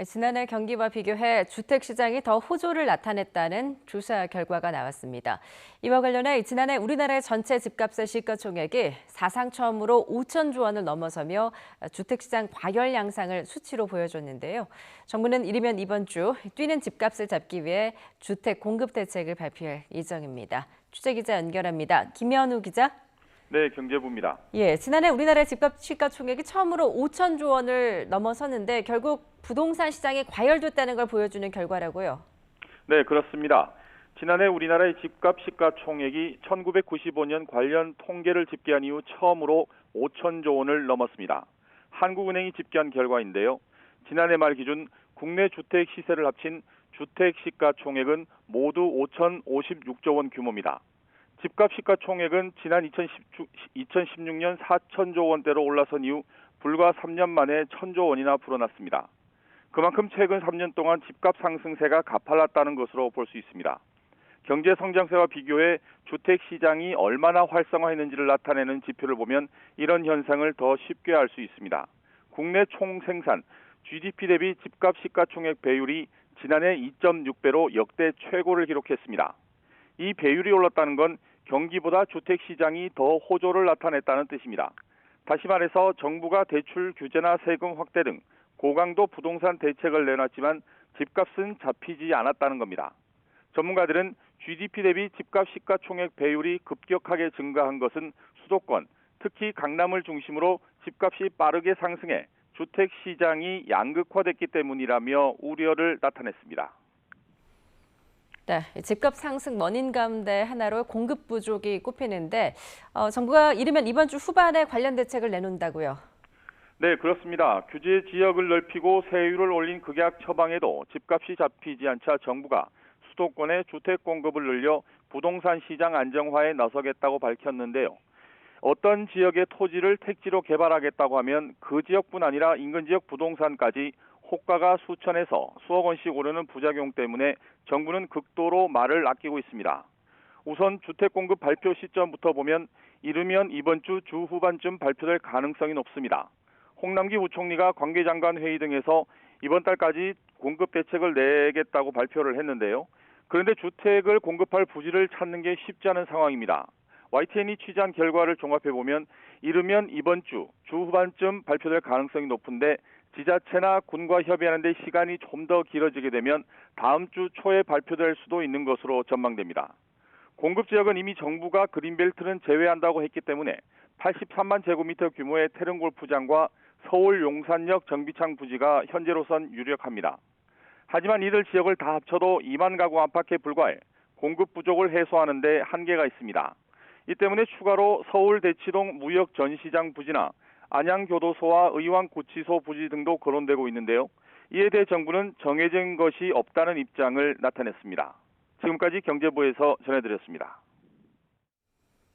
지난해 경기와 비교해 주택시장이 더 호조를 나타냈다는 조사 결과가 나왔습니다. 이와 관련해 지난해 우리나라의 전체 집값의 시가총액이 사상 처음으로 5천조 원을 넘어서며 주택시장 과열 양상을 수치로 보여줬는데요. 정부는 이르면 이번 주 뛰는 집값을 잡기 위해 주택 공급 대책을 발표할 예정입니다. 취재기자 연결합니다. 김현우 기자. 네, 경제부입니다. 지난해 우리나라의 집값 시가총액이 처음으로 5천조 원을 넘어섰는데 결국 부동산 시장이 과열됐다는 걸 보여주는 결과라고요. 네, 그렇습니다. 지난해 우리나라의 집값 시가총액이 1995년 관련 통계를 집계한 이후 처음으로 5천조 원을 넘었습니다. 한국은행이 집계한 결과인데요. 지난해 말 기준 국내 주택 시세를 합친 주택 시가총액은 모두 5,056조 원 규모입니다. 집값 시가총액은 지난 2016년 4천조 원대로 올라선 이후 불과 3년 만에 1,000조 원이나 불어났습니다. 그만큼 최근 3년 동안 집값 상승세가 가팔랐다는 것으로 볼 수 있습니다. 경제 성장세와 비교해 주택 시장이 얼마나 활성화했는지를 나타내는 지표를 보면 이런 현상을 더 쉽게 알 수 있습니다. 국내 총생산, GDP 대비 집값 시가총액 배율이 지난해 2.6배로 역대 최고를 기록했습니다. 이 배율이 올랐다는 건 경기보다 주택시장이 더 호조를 나타냈다는 뜻입니다. 다시 말해서 정부가 대출 규제나 세금 확대 등 고강도 부동산 대책을 내놨지만 집값은 잡히지 않았다는 겁니다. 전문가들은 GDP 대비 집값 시가총액 배율이 급격하게 증가한 것은 수도권, 특히 강남을 중심으로 집값이 빠르게 상승해 주택시장이 양극화됐기 때문이라며 우려를 나타냈습니다. 네, 집값 상승 원인 가운데 하나로 공급 부족이 꼽히는데 정부가 이르면 이번 주 후반에 관련 대책을 내놓는다고요. 네, 그렇습니다. 규제 지역을 넓히고 세율을 올린 극약 처방에도 집값이 잡히지 않자 정부가 수도권의 주택 공급을 늘려 부동산 시장 안정화에 나서겠다고 밝혔는데요. 어떤 지역의 토지를 택지로 개발하겠다고 하면 그 지역뿐 아니라 인근 지역 부동산까지 호가가 수천에서 수억 원씩 오르는 부작용 때문에 정부는 극도로 말을 아끼고 있습니다. 우선 주택 공급 발표 시점부터 보면 이르면 이번 주 후반쯤 발표될 가능성이 높습니다. 홍남기 부총리가 관계장관 회의 등에서 이번 달까지 공급 대책을 내겠다고 발표를 했는데요. 그런데 주택을 공급할 부지를 찾는 게 쉽지 않은 상황입니다. YTN이 취재한 결과를 종합해보면 이르면 이번 주 후반쯤 발표될 가능성이 높은데 지자체나 군과 협의하는 데 시간이 좀 더 길어지게 되면 다음 주 초에 발표될 수도 있는 것으로 전망됩니다. 공급 지역은 이미 정부가 그린벨트는 제외한다고 했기 때문에 83만 제곱미터 규모의 태릉 골프장과 서울 용산역 정비창 부지가 현재로선 유력합니다. 하지만 이들 지역을 다 합쳐도 2만 가구 안팎에 불과해 공급 부족을 해소하는 데 한계가 있습니다. 이 때문에 추가로 서울 대치동 무역 전시장 부지나 안양교도소와 의왕구치소 부지 등도 거론되고 있는데요. 이에 대해 정부는 정해진 것이 없다는 입장을 나타냈습니다. 지금까지 경제부에서 전해드렸습니다.